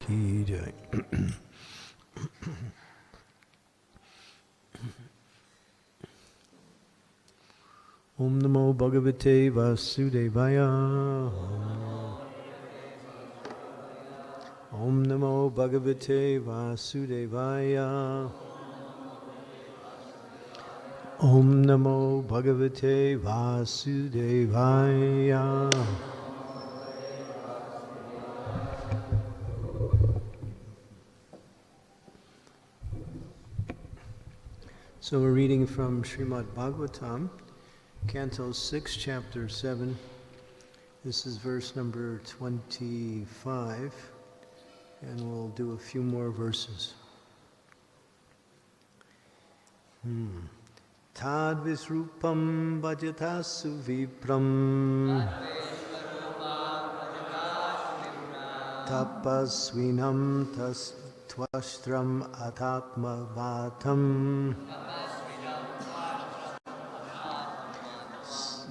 Ki Jai. Om Namo Bhagavate Vasudevaya. Om Namo Bhagavate Vasudevaya. Om Namo Bhagavate Vasudevaya. So we're reading from Srimad Bhagavatam, Canto 6, Chapter 7. This is verse number 25, and we'll do a few more verses. Tad visrupam bhajatasu vipram tapasvinam tas tvastram atatma vatam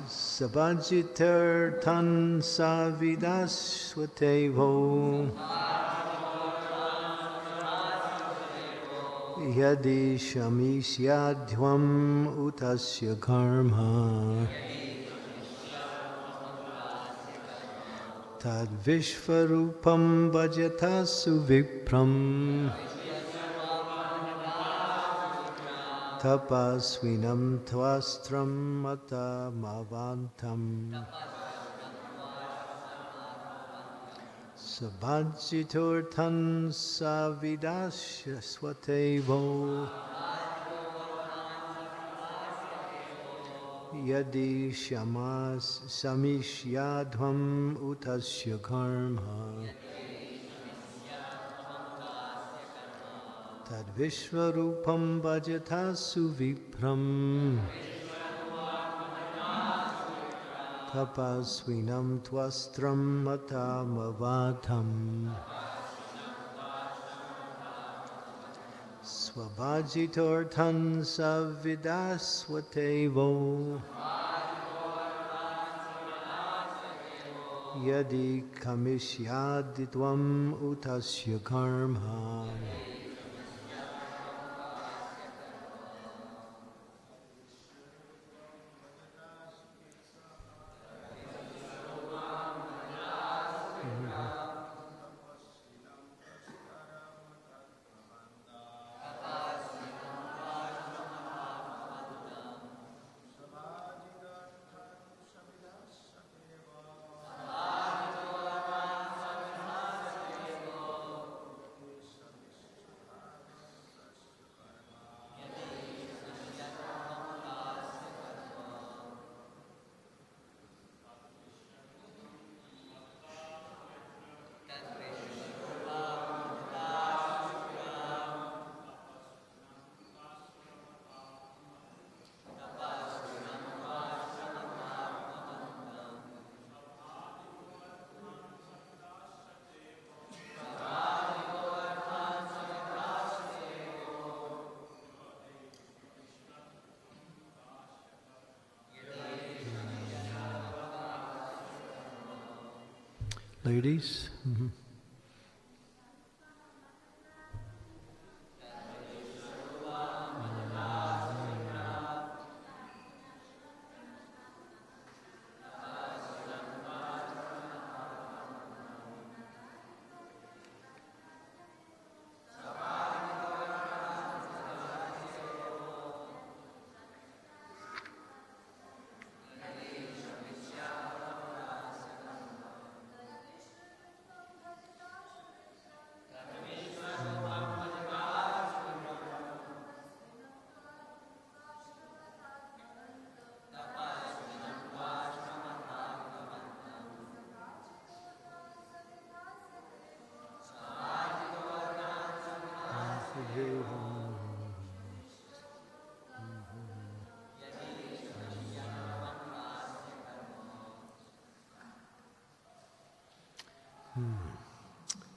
sabhajitar tan savidaswatevo yadi shamishyadhvam utasya karma tad vishvarupam bhajatasu vipram tapasvinam tvastram atamavantam sabhajitortan savidaswatevo yadi shamishyadhvam utasya karma tad vishvarupam bhajatasu vipram tapasvinam tvastram atamavatam svabhajitortan savidaswatevo yadi kamishyaditvam utasya karma Ladies? Mm-hmm.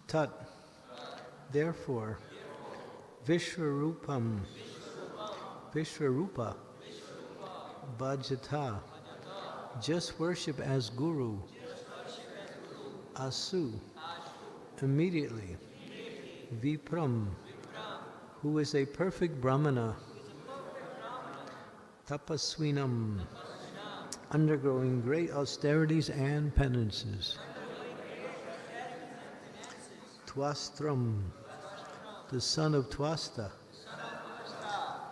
Tat, therefore, Vishwarupam, Vishwarupa, Bhajata, just worship as Guru, Asu, immediately, Vipram, who is a perfect Brahmana, Tapaswinam, undergoing great austerities and penances. Twastram, the son of Twasta,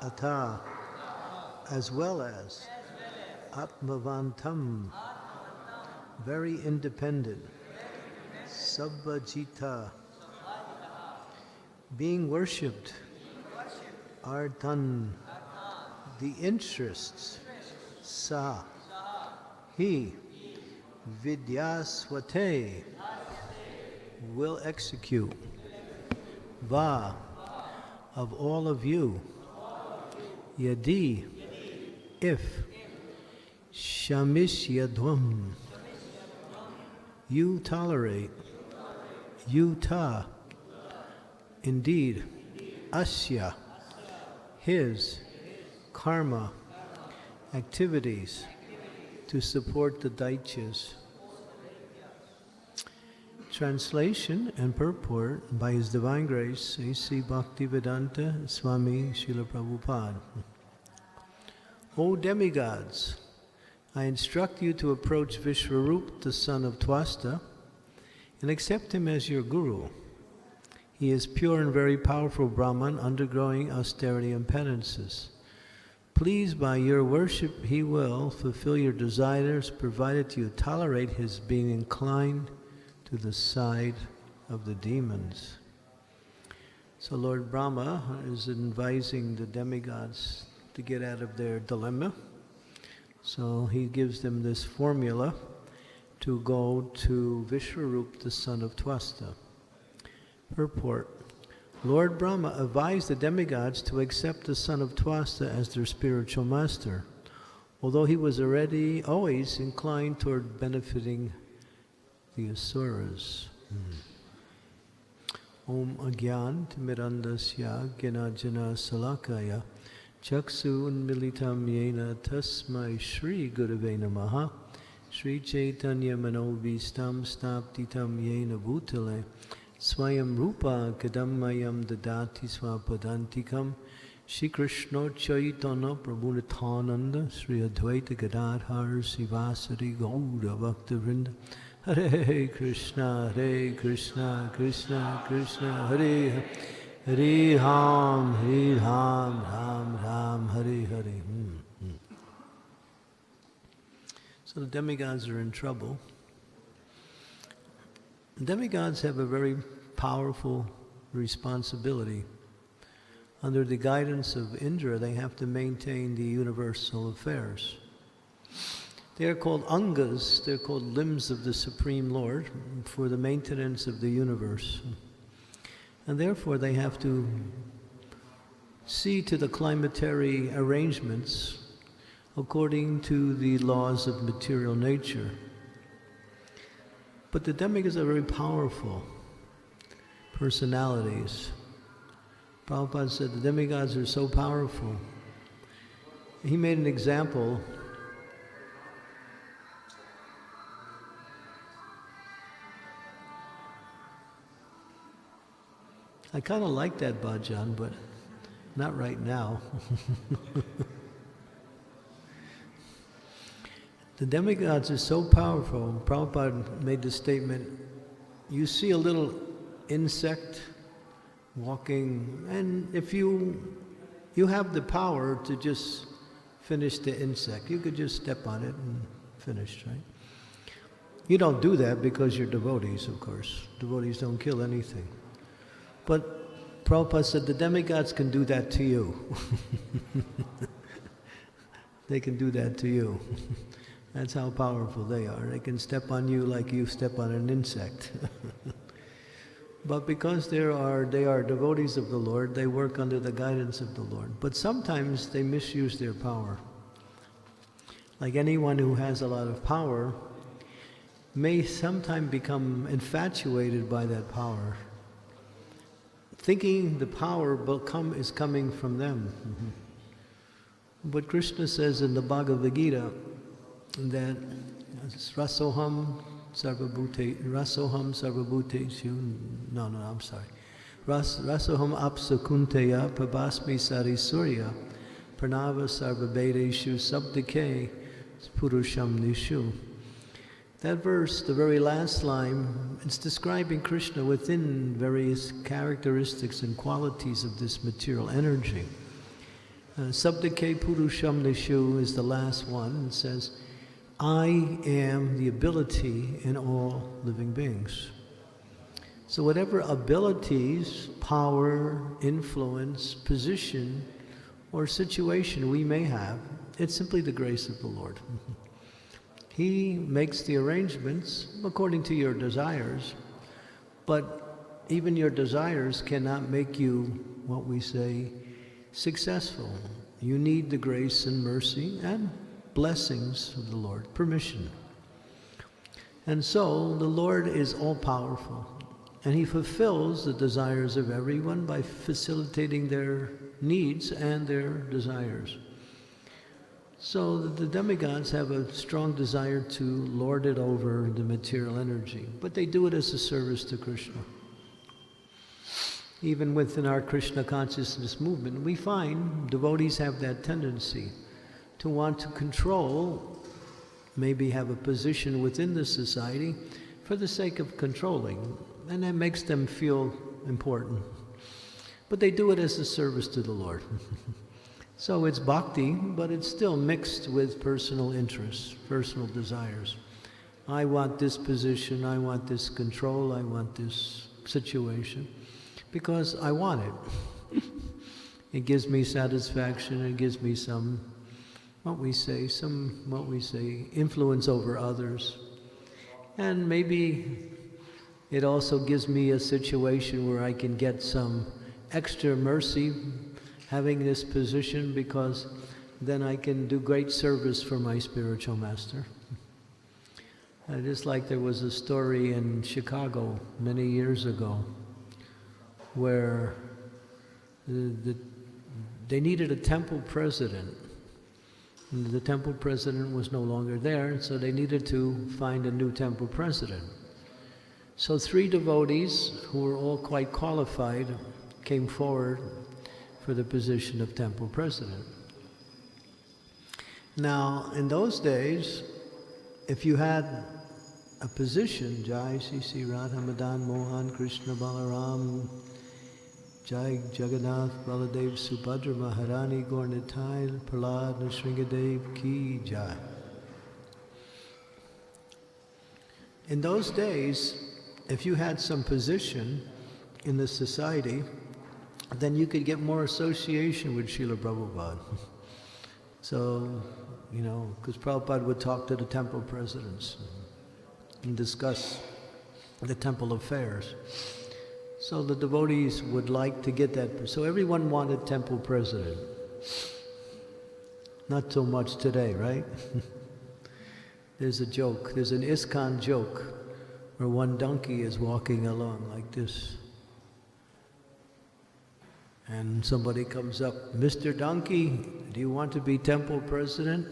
Ata, as well as Atmavantam, very independent, Sabbajita, being worshipped, Artan, the interests, Sa, he, Vidyaswate, will execute, Va, of all of you, Yadi, if, Shamishyadvam, you tolerate, Yuta, indeed, Asya, his, karma, activities to support the Daityas. Translation and purport by His Divine Grace, A.C. Bhaktivedanta Swami Srila Prabhupada. O demigods, I instruct you to approach Vishwarup, the son of Twasta, and accept him as your guru. He is pure and very powerful Brahman, undergoing austerity and penances. Pleased by your worship, he will fulfill your desires, provided you tolerate his being inclined to the side of the demons. So Lord Brahma is advising the demigods to get out of their dilemma. So he gives them this formula to go to Vishwarup, the son of Twasta. Purport. Lord Brahma advised the demigods to accept the son of Twasta as their spiritual master, although he was already always inclined toward benefiting the asuras. Om Agyan Timirandasya Gyanajana Salakaya Chaksu Unmilitam Yena Tasmai Shri Gurave Namaha Shri Chaitanya Manobhistam Staptitam Yena Bhutale Swayam Rupa Kadammayam Dadati Swapadantikam Shri Krishna Chaitanya Prabhu Nityananda Shri Advaita Gadadhar Sivasari Gaura Bhakta Vrinda Hare Krishna, Krishna Krishna, Hare Hare, Hare Ram, Ram, Hare Hare. So the demigods are in trouble. Demigods have a very powerful responsibility. Under the guidance of Indra, they have to maintain the universal affairs. They are called angas, they're called limbs of the Supreme Lord for the maintenance of the universe. And therefore they have to see to the climatary arrangements according to the laws of material nature. But the demigods are very powerful personalities. Prabhupada said the demigods are so powerful. He made an example. I kind of like that bhajan, but not right now. The demigods are so powerful. Prabhupada made the statement, you see a little insect walking, and if you have the power to just finish the insect, you could just step on it and finish, right? You don't do that because you're devotees, of course. Devotees don't kill anything. But Prabhupada said the demigods can do that to you. They can do that to you. That's how powerful they are. They can step on you like you step on an insect. But because they are devotees of the Lord, they work under the guidance of the Lord. But sometimes they misuse their power. Like anyone who has a lot of power may sometimes become infatuated by that power, thinking the power is coming from them. But Krishna says in the Bhagavad Gita that rasoham sarvabhuteshu, Rasoham apsa kunteya pabasmi sari surya pranava sarva vedeshu sabdike purusham nishu. That verse, the very last line, it's describing Krishna within various characteristics and qualities of this material energy. Sabdike purusham nishu is the last one. It says, I am the ability in all living beings. So whatever abilities, power, influence, position, or situation we may have, it's simply the grace of the Lord. He makes the arrangements according to your desires, but even your desires cannot make you, what we say, successful. You need the grace and mercy and blessings of the Lord, permission. And so the Lord is all-powerful, and He fulfills the desires of everyone by facilitating their needs and their desires. So the demigods have a strong desire to lord it over the material energy, but they do it as a service to Krishna. Even within our Krishna consciousness movement, we find devotees have that tendency to want to control, maybe have a position within the society for the sake of controlling, and that makes them feel important. But they do it as a service to the Lord. So it's bhakti, but it's still mixed with personal interests, personal desires. I want this position, I want this control, I want this situation, because I want it. It gives me satisfaction, it gives me some, what we say, influence over others. And maybe it also gives me a situation where I can get some extra mercy having this position, because then I can do great service for my spiritual master. Just like there was a story in Chicago many years ago where they needed a temple president. And the temple president was no longer there, so they needed to find a new temple president. So 3 devotees, who were all quite qualified, came forward for the position of temple president. Now, in those days, if you had a position, Jai Sri Radha Madan Mohan Krishna Balaram, Jai Jagannath Baladev Subhadra Maharani Gaurnitai Prahlad Nrsingadev Ki Jai. In those days, if you had some position in the society, then you could get more association with Srila Prabhupada. So, because Prabhupada would talk to the temple presidents and discuss the temple affairs. So the devotees would like to get that. So everyone wanted temple president. Not so much today, right? There's a joke, there's an ISKCON joke where one donkey is walking along like this. And somebody comes up, Mr. Donkey, do you want to be temple president?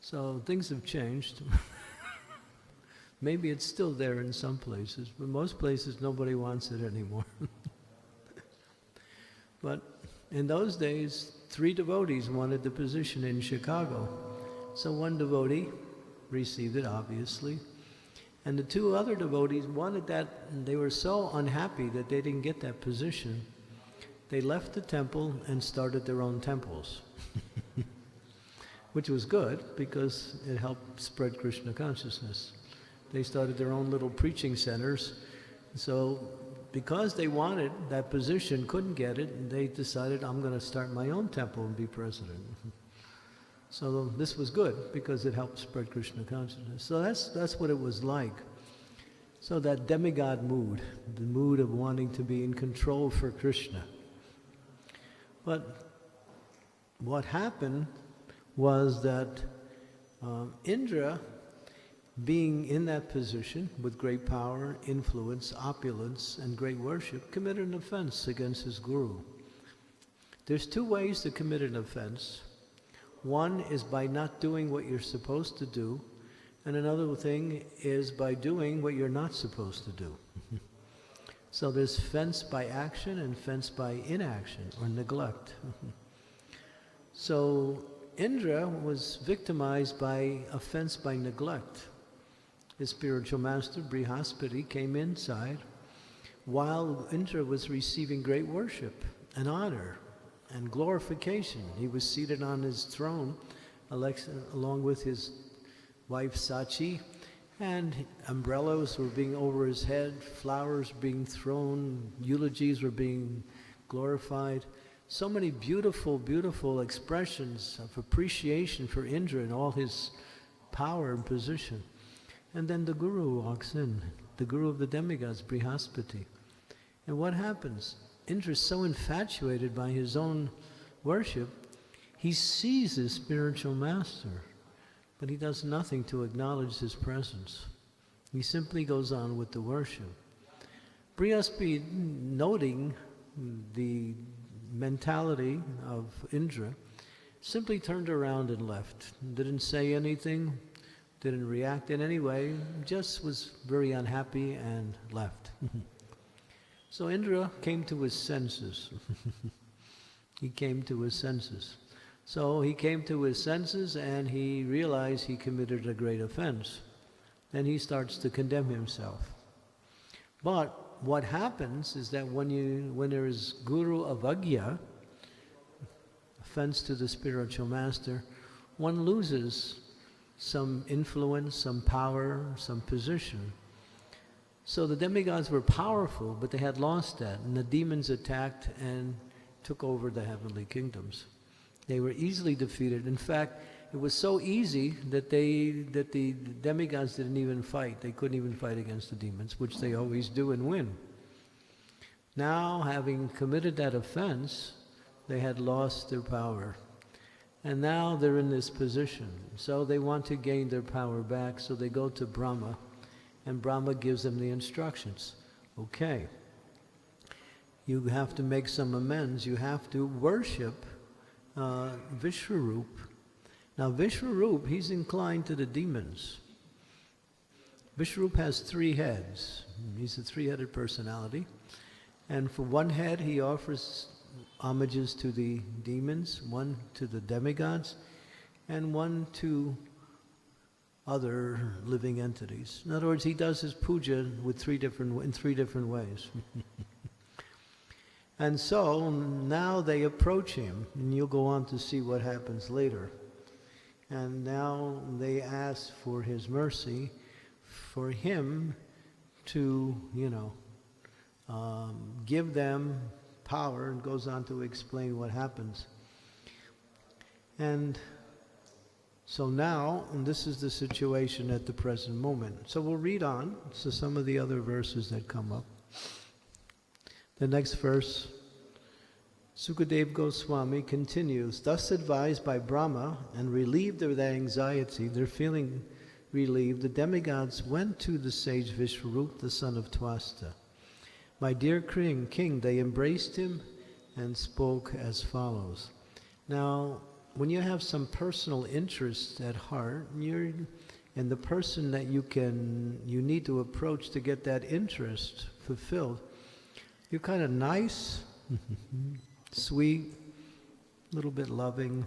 So things have changed. Maybe it's still there in some places, but most places nobody wants it anymore. But in those days, 3 devotees wanted the position in Chicago. So one devotee received it, obviously. And the 2 other devotees wanted that, and they were so unhappy that they didn't get that position. They left the temple and started their own temples, which was good because it helped spread Krishna consciousness. They started their own little preaching centers. So because they wanted that position, couldn't get it, and they decided, I'm going to start my own temple and be president. So this was good because it helped spread Krishna consciousness. So that's what it was like. So that demigod mood, the mood of wanting to be in control for Krishna. But what happened was that Indra, being in that position with great power, influence, opulence, and great worship, committed an offense against his guru. There's 2 ways to commit an offense. One is by not doing what you're supposed to do, And another thing is by doing what you're not supposed to do. So there's fence by action and fence by inaction or neglect. So Indra was victimized by offense by neglect. His spiritual master, Brihaspati, came inside while Indra was receiving great worship and honor and glorification. He was seated on his throne along with his wife Sachi, and umbrellas were being over his head, flowers being thrown, eulogies were being glorified. So many beautiful, beautiful expressions of appreciation for Indra and all his power and position. And then the Guru walks in, the Guru of the demigods, Brihaspati. And what happens? Indra is so infatuated by his own worship, he sees his spiritual master, but he does nothing to acknowledge his presence. He simply goes on with the worship. Brihaspati, noting the mentality of Indra, simply turned around and left. Didn't say anything, didn't react in any way, just was very unhappy and left. So Indra came to his senses. He came to his senses. So he came to his senses and he realized he committed a great offense. Then he starts to condemn himself. But what happens is that when there is Guru Avagya, offense to the spiritual master, one loses some influence, some power, some position. So the demigods were powerful, but they had lost that, and the demons attacked and took over the heavenly kingdoms. They were easily defeated. In fact, it was so easy that the demigods didn't even fight. They couldn't even fight against the demons, which they always do and win. Now, having committed that offense, they had lost their power. And now they're in this position. So they want to gain their power back, so they go to Brahma, and Brahma gives them the instructions. Okay, you have to make some amends. You have to worship Vishwarup. Now Vishwarup, he's inclined to the demons. Vishwarup has 3 heads. He's a 3-headed personality. And for one head, he offers homages to the demons, one to the demigods, and one to other living entities. In other words, he does his puja in 3 different ways. And so now they approach him, and you'll go on to see what happens later. And now they ask for his mercy, for him to, give them power, and goes on to explain what happens. And so now, and this is the situation at the present moment. So we'll read on to some of the other verses that come up. The next verse, Sukadeva Goswami continues, thus advised by Brahma and relieved of their anxiety, their feeling relieved, the demigods went to the sage Vishwarup, the son of Twasta. My dear king, they embraced him and spoke as follows. Now, when you have some personal interest at heart, and the person that you need to approach to get that interest fulfilled, you're kind of nice, sweet, a little bit loving,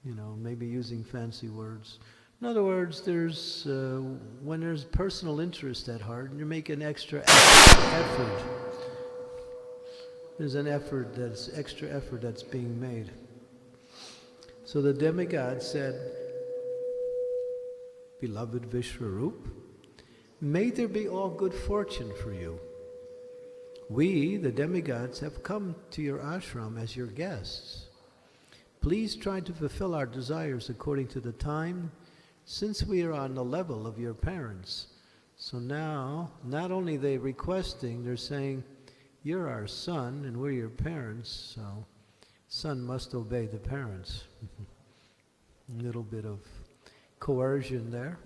maybe using fancy words. In other words, when there's personal interest at heart, and you make an extra effort. There's an extra effort that's being made. So the demigod said, beloved Vishwarup, may there be all good fortune for you. We, the demigods, have come to your ashram as your guests. Please try to fulfill our desires according to the time, since we are on the level of your parents. So now, not only are they requesting, they're saying, you're our son and we're your parents, so son must obey the parents. A little bit of coercion there.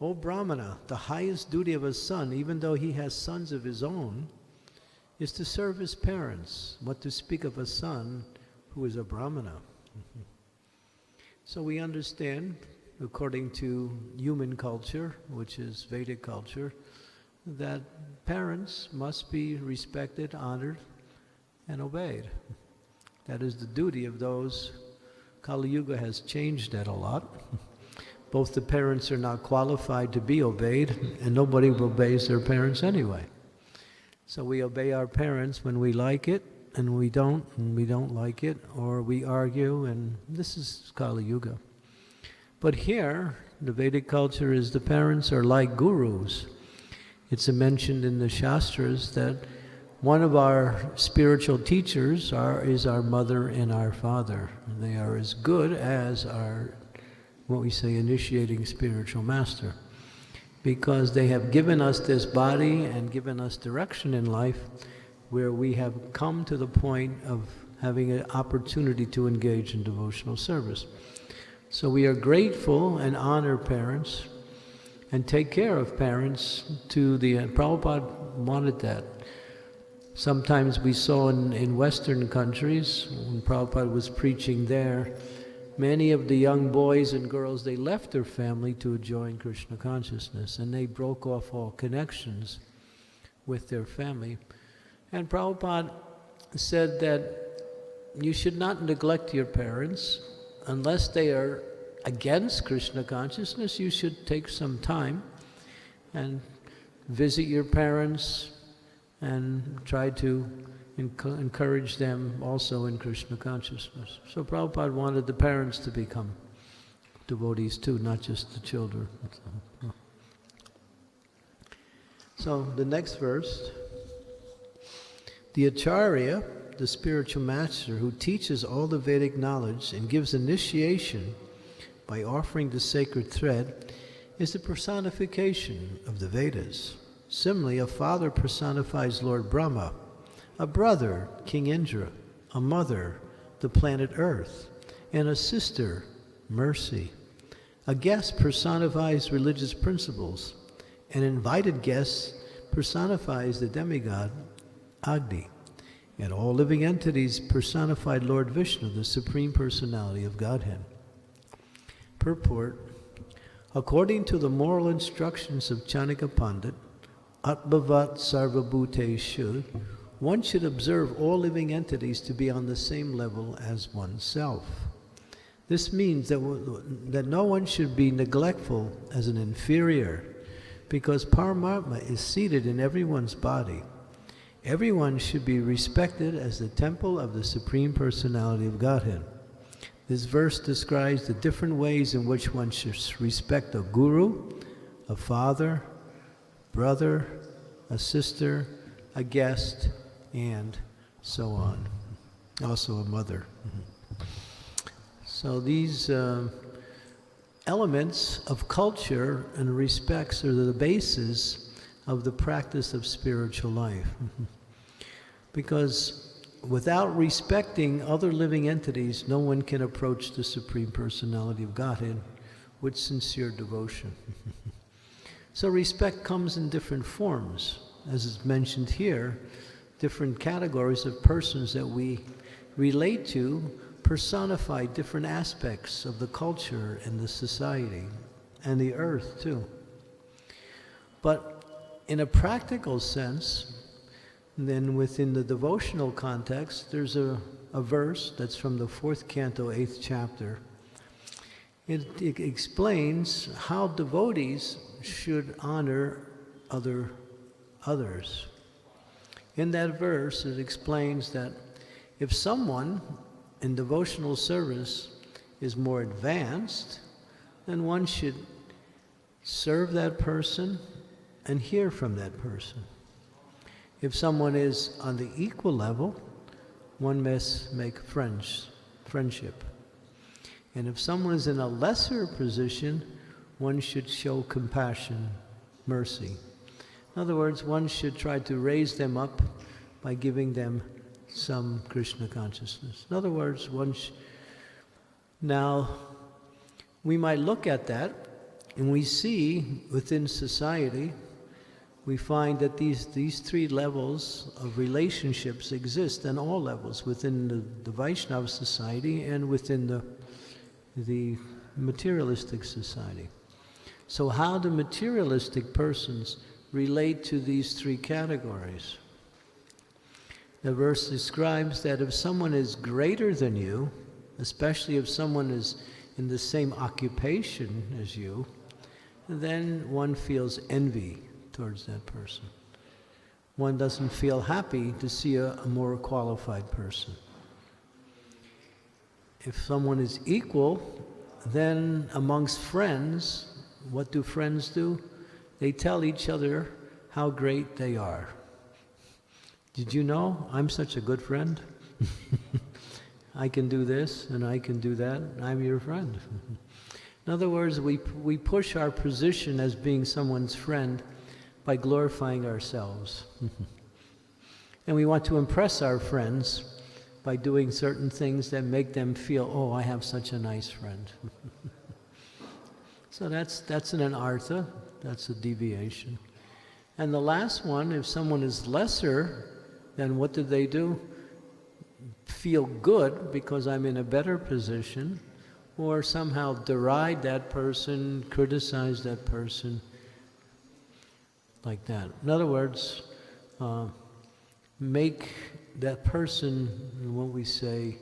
O Brahmana, the highest duty of a son, even though he has sons of his own, is to serve his parents. What to speak of a son who is a Brahmana? So we understand according to human culture, which is Vedic culture, that parents must be respected, honored, and obeyed. That is the duty of those. Kali Yuga has changed that a lot. Both the parents are not qualified to be obeyed, and nobody obeys their parents anyway. So we obey our parents when we like it, and we don't like it, or we argue, and this is Kali Yuga. But here, the Vedic culture is the parents are like gurus. It's mentioned in the Shastras that one of our spiritual teachers is our mother and our father. And they are as good as our, what we say, initiating spiritual master. Because they have given us this body and given us direction in life where we have come to the point of having an opportunity to engage in devotional service. So we are grateful and honor parents and take care of parents to the end. Prabhupada wanted that. Sometimes we saw in Western countries, when Prabhupada was preaching there, many of the young boys and girls, they left their family to join Krishna consciousness, and they broke off all connections with their family. And Prabhupada said that you should not neglect your parents. Unless they are against Krishna consciousness, you should take some time and visit your parents and try to encourage them also in Krishna consciousness. So Prabhupada wanted the parents to become devotees too, not just the children. So the next verse, the Acharya, the spiritual master who teaches all the Vedic knowledge and gives initiation by offering the sacred thread, is the personification of the Vedas. Similarly, a father personifies Lord Brahma, a brother, King Indra, a mother, the planet Earth, and a sister, Mercy. A guest personifies religious principles. An invited guest personifies the demigod, Agni. And all living entities personified Lord Vishnu, the Supreme Personality of Godhead. Purport: according to the moral instructions of Chanakya Pandit, Atbhavat Sarvabhuteshu, one should observe all living entities to be on the same level as oneself. This means that no one should be neglectful as an inferior, because Paramatma is seated in everyone's body. Everyone should be respected as the temple of the Supreme Personality of Godhead. This verse describes the different ways in which one should respect a guru, a father, brother, a sister, a guest, and so on. Also a mother. So these elements of culture and respects are the basis of the practice of spiritual life. Because without respecting other living entities, no one can approach the Supreme Personality of Godhead with sincere devotion. So respect comes in different forms. As is mentioned here, different categories of persons that we relate to personify different aspects of the culture and the society and the earth too. But in a practical sense, then within the devotional context, there's a verse that's from the 4th canto, 8th chapter. It explains how devotees should honor others. In that verse, it explains that if someone in devotional service is more advanced, then one should serve that person and hear from that person. If someone is on the equal level, one must make friendship. And if someone is in a lesser position, one should show compassion, mercy. In other words, one should try to raise them up by giving them some Krishna consciousness. In other words, now we might look at that and we see within society, we find that these three levels of relationships exist on all levels within the Vaishnava society and within the materialistic society. So how do materialistic persons relate to these three categories? The verse describes that if someone is greater than you, especially if someone is in the same occupation as you, then one feels envy towards that person. One doesn't feel happy to see a more qualified person. If someone is equal, then amongst friends, what do friends do? They tell each other how great they are. Did you know I'm such a good friend? I can do this and I can do that. I'm your friend. In other words, we push our position as being someone's friend by glorifying ourselves. And we want to impress our friends by doing certain things that make them feel, oh, I have such a nice friend. So that's an anartha, that's a deviation. And the last one, if someone is lesser, then what do? Feel good because I'm in a better position, or somehow deride that person, criticize that person, like that. In other words, make that person, what we say,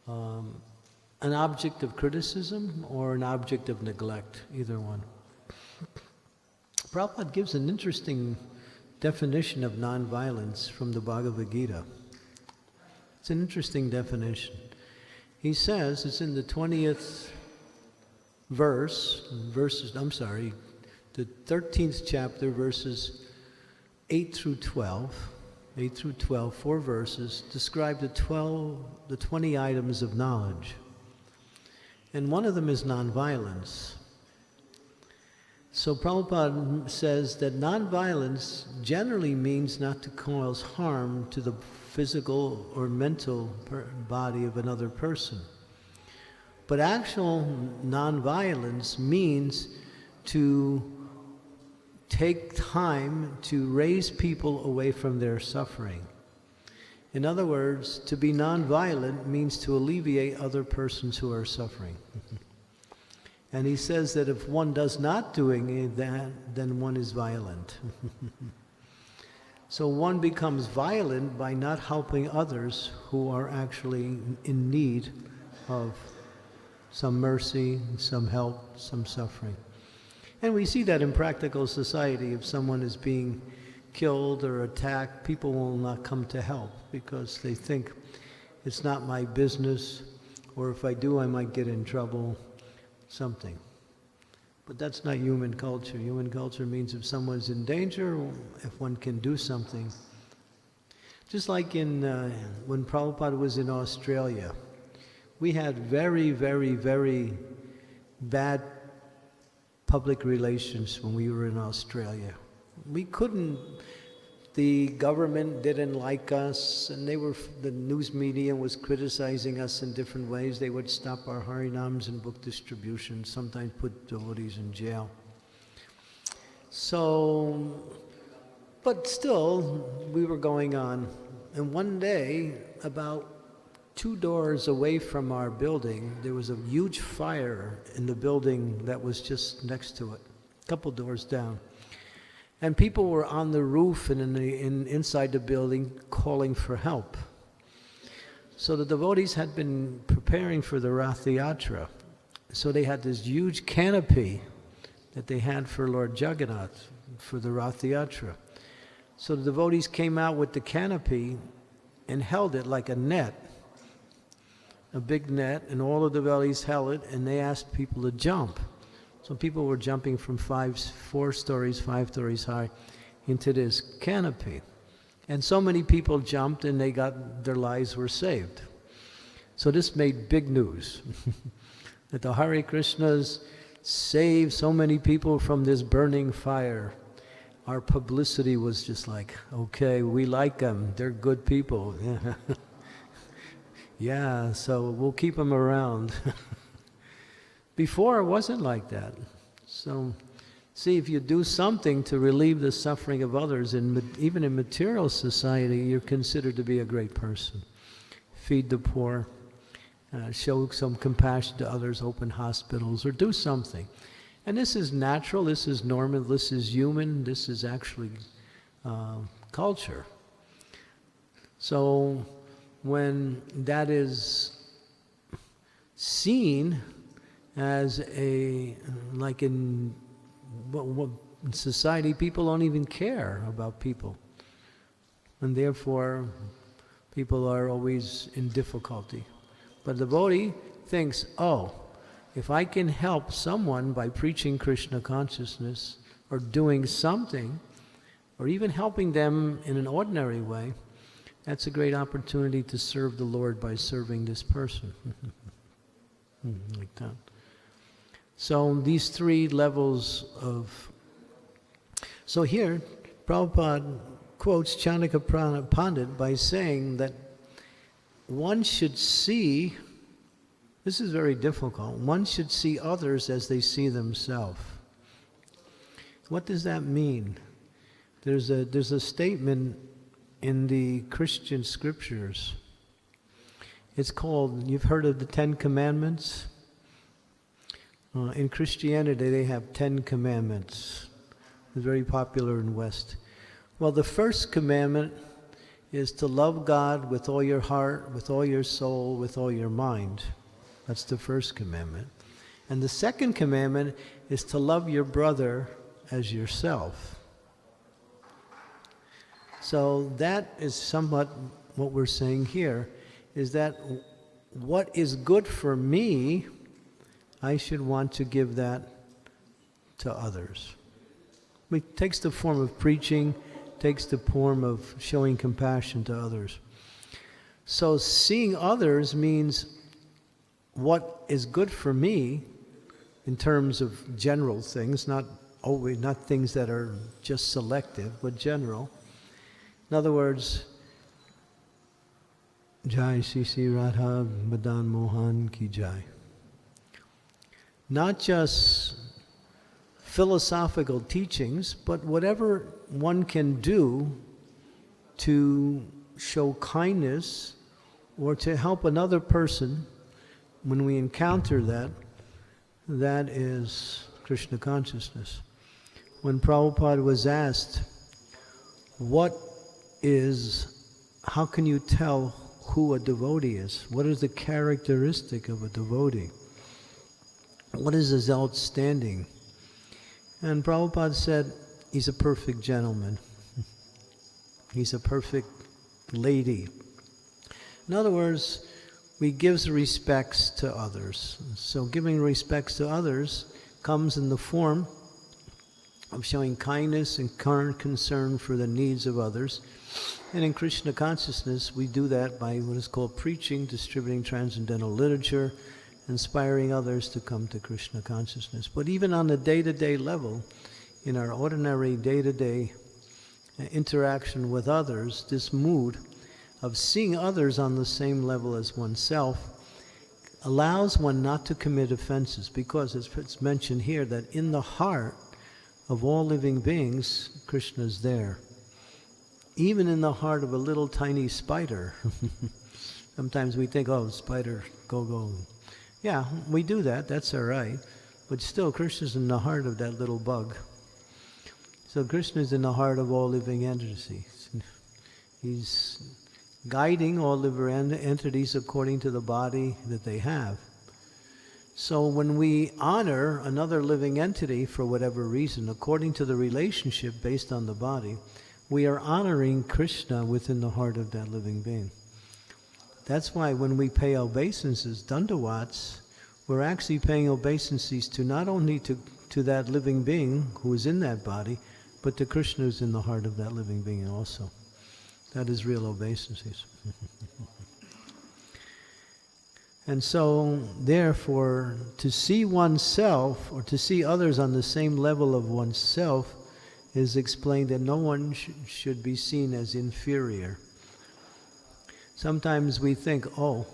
an object of criticism or an object of neglect, either one. Prabhupada gives an interesting definition of nonviolence from the Bhagavad Gita. It's an interesting definition. He says, it's in the 20th the 13th chapter, verses 8 through 12, 4 verses, describe the 20 items of knowledge. And one of them is nonviolence. So Prabhupada says that nonviolence generally means not to cause harm to the physical or mental body of another person. But actual nonviolence means to take time to raise people away from their suffering. In other words, to be nonviolent means to alleviate other persons who are suffering. And he says that if one does not doing that, then one is violent. So one becomes violent by not helping others who are actually in need of some mercy, some help, some suffering. And we see that in practical society. If someone is being killed or attacked, people will not come to help because they think it's not my business, or if I do, I might get in trouble, something. But that's not human culture. Human culture means if someone's in danger, if one can do something. Just like when Prabhupada was in Australia, we had very, very, very bad public relations when we were in Australia. The government didn't like us, and the news media was criticizing us in different ways. They would stop our Harinams and book distribution, sometimes put devotees in jail. So, but still, we were going on. And one day, about 2 doors away from our building, there was a huge fire in the building that was just next to it, a couple doors down. And people were on the roof and inside the building calling for help. So the devotees had been preparing for the Rath Yatra. So they had this huge canopy that they had for Lord Jagannath for the Rath Yatra. So the devotees came out with the canopy and held it like a net, a big net, and all the devotees held it, and they asked people to jump. So people were jumping from 4 stories, 5 stories high into this canopy. And so many people jumped and their lives were saved. So this made big news. That the Hare Krishnas saved so many people from this burning fire. Our publicity was just like, okay, we like them, they're good people. Yeah, so we'll keep them around. Before, it wasn't like that. So, see, if you do something to relieve the suffering of others, even in material society, you're considered to be a great person. Feed the poor, show some compassion to others, open hospitals, or do something. And this is natural, this is normal, this is human, this is actually culture. So when that is seen as like in society, people don't even care about people. And therefore, people are always in difficulty. But the devotee thinks, oh, if I can help someone by preaching Krishna consciousness or doing something, or even helping them in an ordinary way, that's a great opportunity to serve the Lord by serving this person. Like that. So these three levels of... So here, Prabhupada quotes Chanakya Pandit by saying that one should see, this is very difficult, one should see others as they see themselves. What does that mean? There's a statement in the Christian scriptures. It's called, you've heard of the 10 Commandments? In Christianity, they have 10 commandments. It's very popular in West. Well, the first commandment is to love God with all your heart, with all your soul, with all your mind. That's the first commandment. And the second commandment is to love your brother as yourself. So that is somewhat what we're saying here, is that what is good for me, I should want to give that to others. It takes the form of preaching, takes the form of showing compassion to others. So seeing others means what is good for me in terms of general things, not things that are just selective, but general. In other words, Jai Shri Shri Radha Madan Mohan Ki Jai. Not just philosophical teachings, but whatever one can do to show kindness or to help another person when we encounter that, that is Krishna consciousness. When Prabhupada was asked, how can you tell who a devotee is? What is the characteristic of a devotee? What is his outstanding? And Prabhupada said, he's a perfect gentleman. He's a perfect lady. In other words, we give respects to others. So giving respects to others comes in the form of showing kindness and current concern for the needs of others. And in Krishna consciousness, we do that by what is called preaching, distributing transcendental literature, inspiring others to come to Krishna consciousness. But even on the day-to-day level, in our ordinary day-to-day interaction with others, this mood of seeing others on the same level as oneself allows one not to commit offenses, because it's mentioned here that in the heart of all living beings, Krishna is there. Even in the heart of a little tiny spider. Sometimes we think, oh, spider, go. Yeah, we do that, that's all right. But still, Krishna's in the heart of that little bug. So Krishna's in the heart of all living entities. He's guiding all living entities according to the body that they have. So when we honor another living entity for whatever reason, according to the relationship based on the body, we are honoring Krishna within the heart of that living being. That's why when we pay obeisances, dandavats, we're actually paying obeisances to not only to that living being who is in that body, but to Krishna who's in the heart of that living being also. That is real obeisances. And so, therefore, to see oneself or to see others on the same level of oneself is explained that no one should be seen as inferior. Sometimes we think, oh,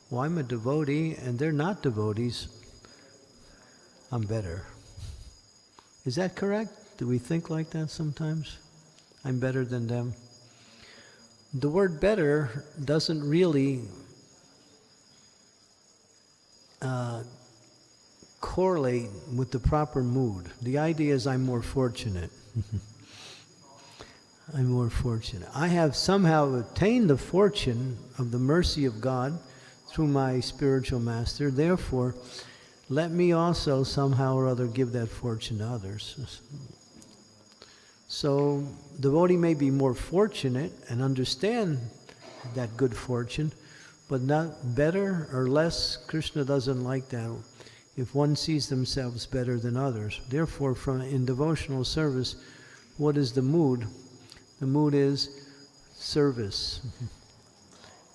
well, I'm a devotee and they're not devotees. I'm better. Is that correct? Do we think like that sometimes? I'm better than them. The word better doesn't really correlate with the proper mood. The idea is I'm more fortunate. I'm more fortunate. I have somehow attained the fortune of the mercy of God through my spiritual master. Therefore, let me also somehow or other give that fortune to others. So, devotee may be more fortunate and understand that good fortune, but not better or less. Krishna doesn't like that if one sees themselves better than others. Therefore, in devotional service, what is the mood? The mood is service.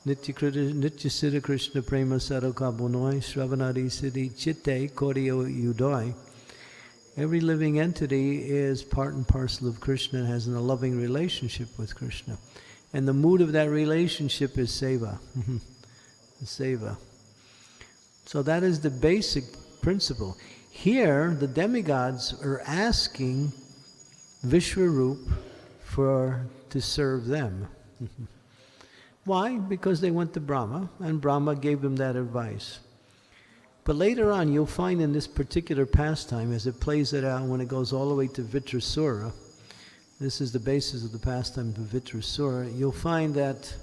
Nitya Siddha Krishna Prema Saraka Bunoi Shravanadi Siddhi Chitte Koryo Udoi. Every living entity is part and parcel of Krishna and has a loving relationship with Krishna. And the mood of that relationship is seva. Seva. So that is the basic principle. Here, the demigods are asking Vishwarup to serve them. Why? Because they went to Brahma, and Brahma gave them that advice. But later on, you'll find in this particular pastime, as it plays it out when it goes all the way to Vitrasura, this is the basis of the pastime of Vitrasura, you'll find that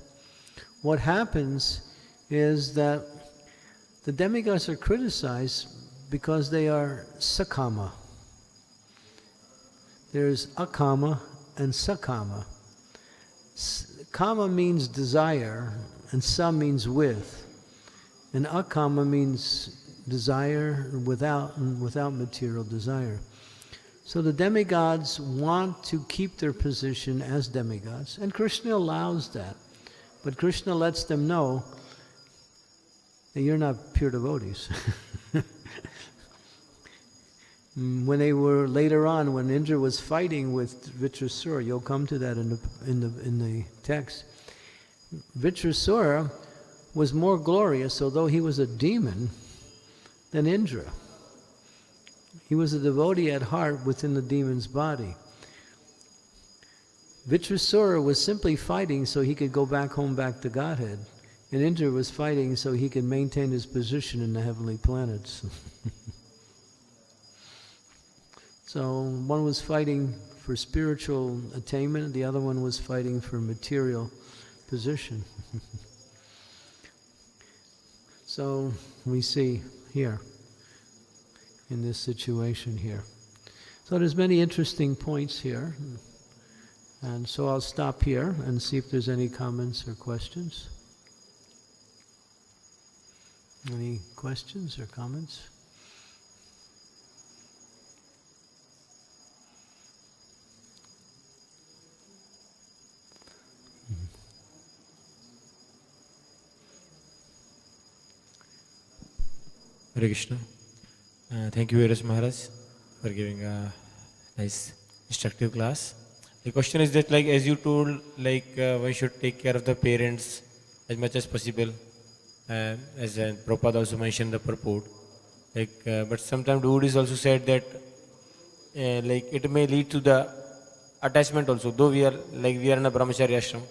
what happens is that the demigods are criticized because they are sakama. There's akama and sakama. Kama means desire, and sa means with. And akama means desire without material desire. So the demigods want to keep their position as demigods, and Krishna allows that. But Krishna lets them know that you're not pure devotees. When they were later on, when Indra was fighting with Vitrasura, you'll come to that in the text. Vitrasura was more glorious, although he was a demon, than Indra. He was a devotee at heart within the demon's body. Vitrasura was simply fighting so he could go back home, back to Godhead. And Indra was fighting so he could maintain his position in the heavenly planets. So one was fighting for spiritual attainment, the other one was fighting for material position. So we see here, in this situation here. So there's many interesting points here. And so I'll stop here and see if there's any comments or questions. Any questions or comments? Hare Krishna. Thank you very much, Maharaj, for giving a nice instructive class. The question is that, like, as you told, like, one should take care of the parents as much as possible, as Prabhupada also mentioned the purport. Like, but sometimes devotees also said that, like, it may lead to the attachment also. Though we are in a brahmacharya ashram,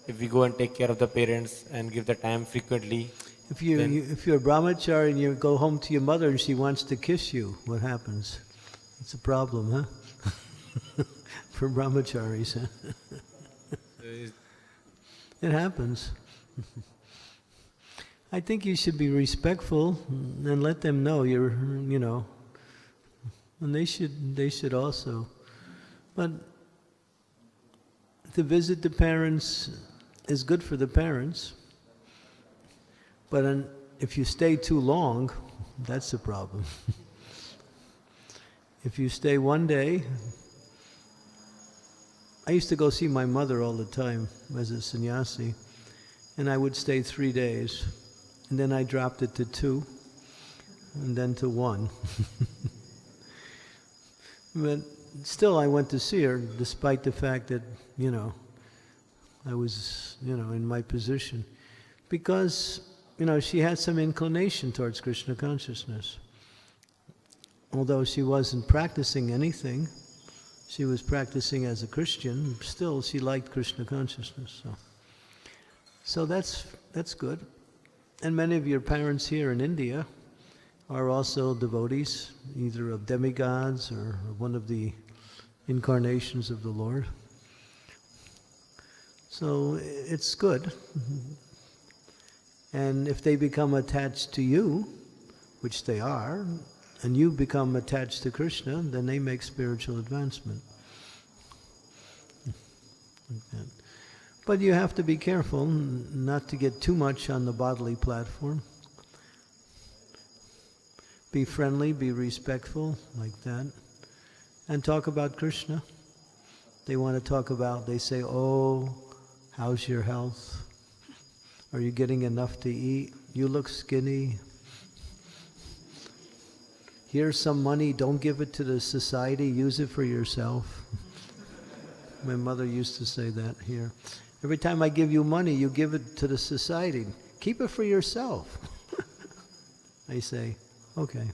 if we go and take care of the parents and give the time frequently. If you're a brahmachari and you go home to your mother and she wants to kiss you, what happens? It's a problem, huh? For brahmacharis, huh? It happens. I think you should be respectful and let them know and they should also. But to visit the parents is good for the parents. But if you stay too long, that's the problem. If you stay one day, I used to go see my mother all the time as a sannyasi, and I would stay 3 days, and then I dropped it to 2, and then to 1. But still I went to see her, despite the fact that, I was, in my position. Because she had some inclination towards Krishna consciousness. Although she wasn't practicing anything, she was practicing as a Christian, still she liked Krishna consciousness. So that's good. And many of your parents here in India, are also devotees, either of demigods or one of the incarnations of the Lord. So it's good. And if they become attached to you, which they are, and you become attached to Krishna, then they make spiritual advancement. Like that. But you have to be careful not to get too much on the bodily platform. Be friendly, be respectful, like that. And talk about Krishna. They want to talk about, they say, oh, how's your health? Are you getting enough to eat? You look skinny. Here's some money, don't give it to the society, use it for yourself. My mother used to say that here. Every time I give you money, you give it to the society. Keep it for yourself. I say, okay.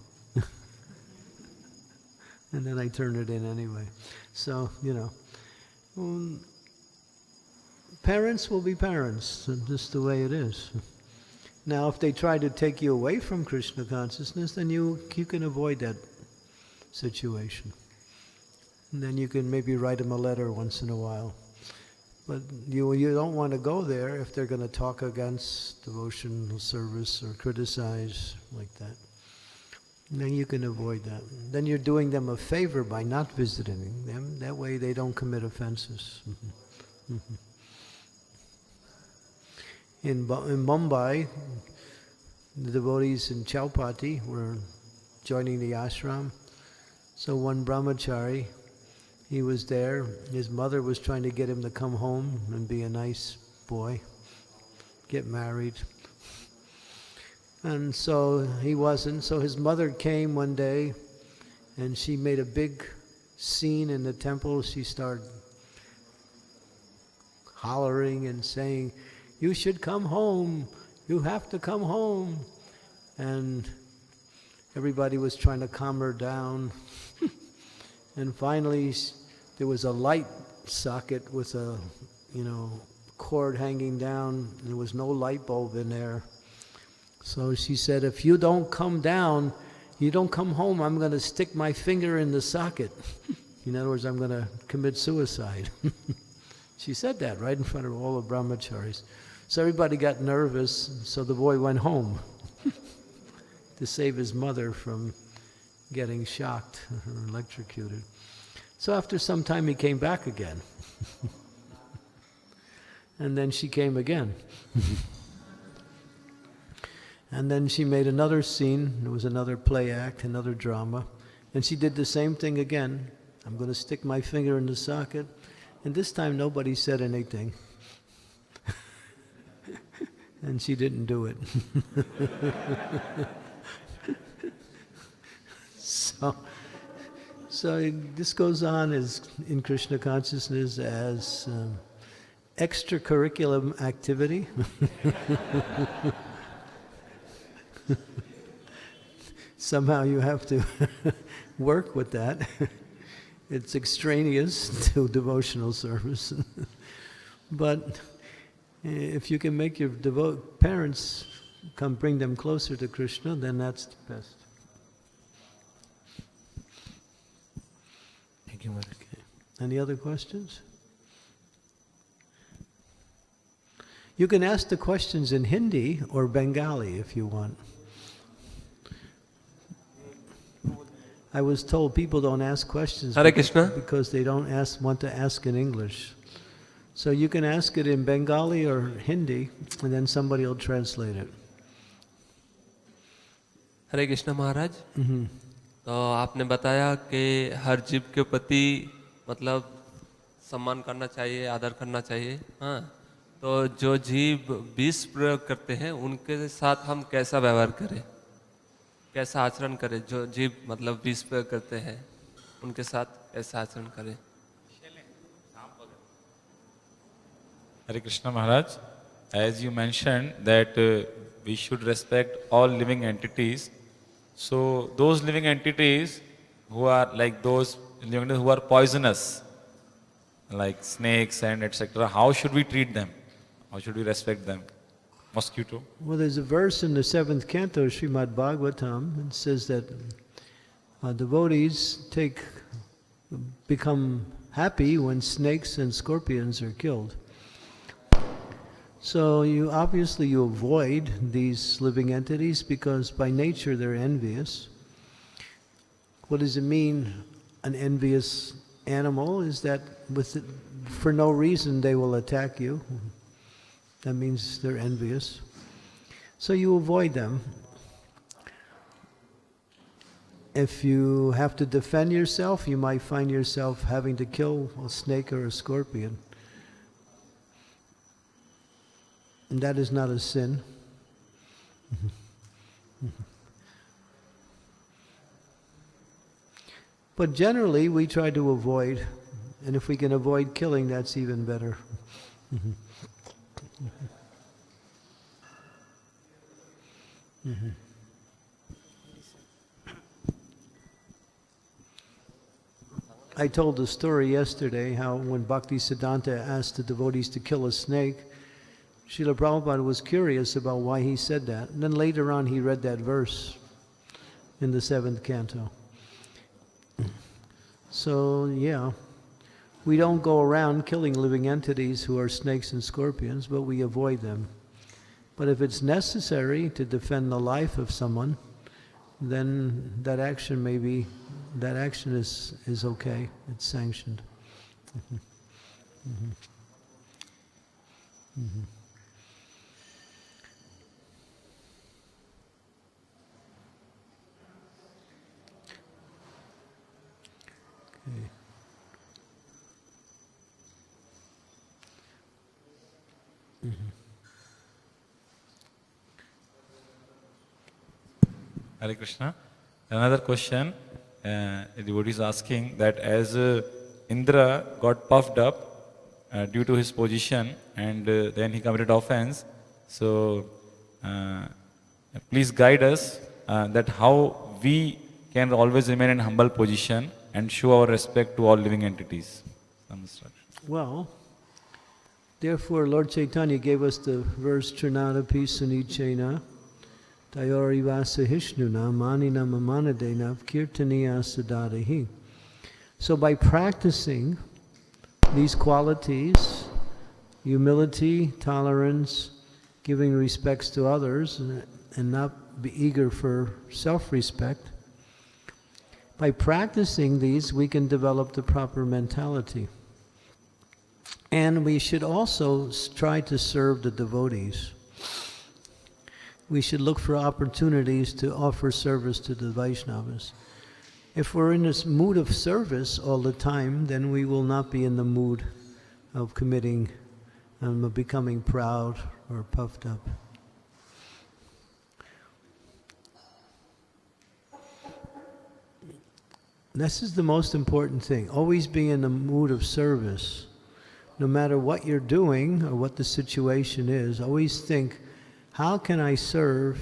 And then I turn it in anyway. So, parents will be parents, just the way it is. Now, if they try to take you away from Krishna consciousness, then you can avoid that situation. And then you can maybe write them a letter once in a while. But you don't want to go there if they're going to talk against devotional service or criticize like that. And then you can avoid that. Then you're doing them a favor by not visiting them. That way they don't commit offenses. In Mumbai, the devotees in Chowpatty were joining the ashram. So one brahmachari, he was there. His mother was trying to get him to come home and be a nice boy, get married. And so he wasn't. So his mother came one day and she made a big scene in the temple. She started hollering and saying, you should come home. You have to come home. And everybody was trying to calm her down. And finally, there was a light socket with a, cord hanging down. There was no light bulb in there. So she said, if you don't come down, you don't come home, I'm going to stick my finger in the socket. In other words, I'm going to commit suicide. She said that right in front of all the brahmacharis. So everybody got nervous, so the boy went home to save his mother from getting shocked or electrocuted. So after some time he came back again. And then she came again. And then she made another scene. There was another play act, another drama. And she did the same thing again. I'm going to stick my finger in the socket. And this time nobody said anything. And she didn't do it. So this goes on as in Krishna consciousness as extracurricular activity. Somehow you have to work with that. It's extraneous to devotional service. But if you can make your parents come bring them closer to Krishna, then that's the best. Thank you, Maharaj. Okay. Any other questions? You can ask the questions in Hindi or Bengali if you want. I was told people don't ask questions Hare Krishna. because they don't want to ask in English. So you can ask it in Bengali or Hindi, and then somebody will translate it. हरे कृष्ण महाराज। तो आपने बताया कि हर जीव के प्रति मतलब सम्मान करना चाहिए, आदर करना चाहिए। हाँ, तो जो जीव विष प्रयोग करते हैं उनके साथ हम कैसा व्यवहार करें, कैसा आचरण करें? जो जीव मतलब विष प्रयोग करते हैं उनके साथ कैसा आचरण करें? Hare Krishna Maharaj, as you mentioned that we should respect all living entities. So those living entities who are like those living entities who are poisonous, like snakes and etc., how should we treat them? How should we respect them? mosquito. Well, there's a verse in the 7th canto, Srimad Bhagavatam. It says that devotees become happy when snakes and scorpions are killed. So you avoid these living entities because by nature they're envious. What does it mean, an envious animal? Is that for no reason they will attack you. That means they're envious. So you avoid them. If you have to defend yourself, you might find yourself having to kill a snake or a scorpion. And that is not a sin. But generally, we try to avoid, and if we can avoid killing, that's even better. I told the story yesterday how when Bhaktisiddhanta asked the devotees to kill a snake, Srila Prabhupada was curious about why he said that. And then later on he read that verse in the 7th canto. So, yeah, we don't go around killing living entities who are snakes and scorpions, but we avoid them. But if it's necessary to defend the life of someone, then that action is okay. It's sanctioned. Okay. Hare Krishna. Another question, a devotee is asking that as Indra got puffed up due to his position and then he committed offense, so please guide us that how we can always remain in humble position and show our respect to all living entities. Some instruction. Well, therefore Lord Chaitanya gave us the verse Trinadapi Sunichena Tayori Vasahishnuna Manina Mamanadena Kirtaniya Sudadahi. So by practicing these qualities, humility, tolerance, giving respects to others, and not be eager for self-respect, by practicing these we can develop the proper mentality. And we should also try to serve the devotees. We should look for opportunities to offer service to the Vaishnavas. If we're in this mood of service all the time, then we will not be in the mood of committing and of becoming proud or puffed up. This is the most important thing. Always be in the mood of service. No matter what you're doing or what the situation is, always think, how can I serve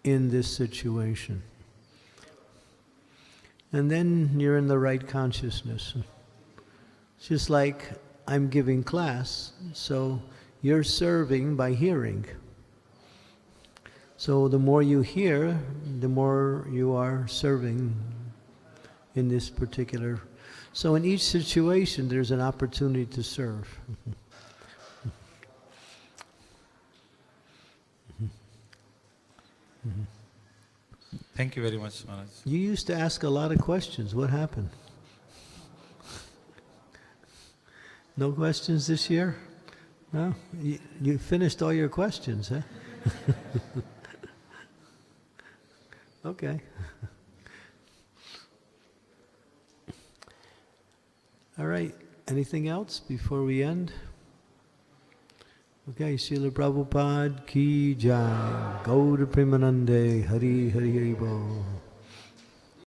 in this situation? And then you're in the right consciousness. It's just like I'm giving class, so you're serving by hearing. So the more you hear, the more you are serving in this particular. So in each situation, there's an opportunity to serve. Thank you very much, Maharaj. You used to ask a lot of questions. What happened? No questions this year? No? You finished all your questions, huh? Okay. All right. Anything else before we end? Okay, Srila Prabhupada ki jai. Gaur Premanande. Hari Hari Hari Bol.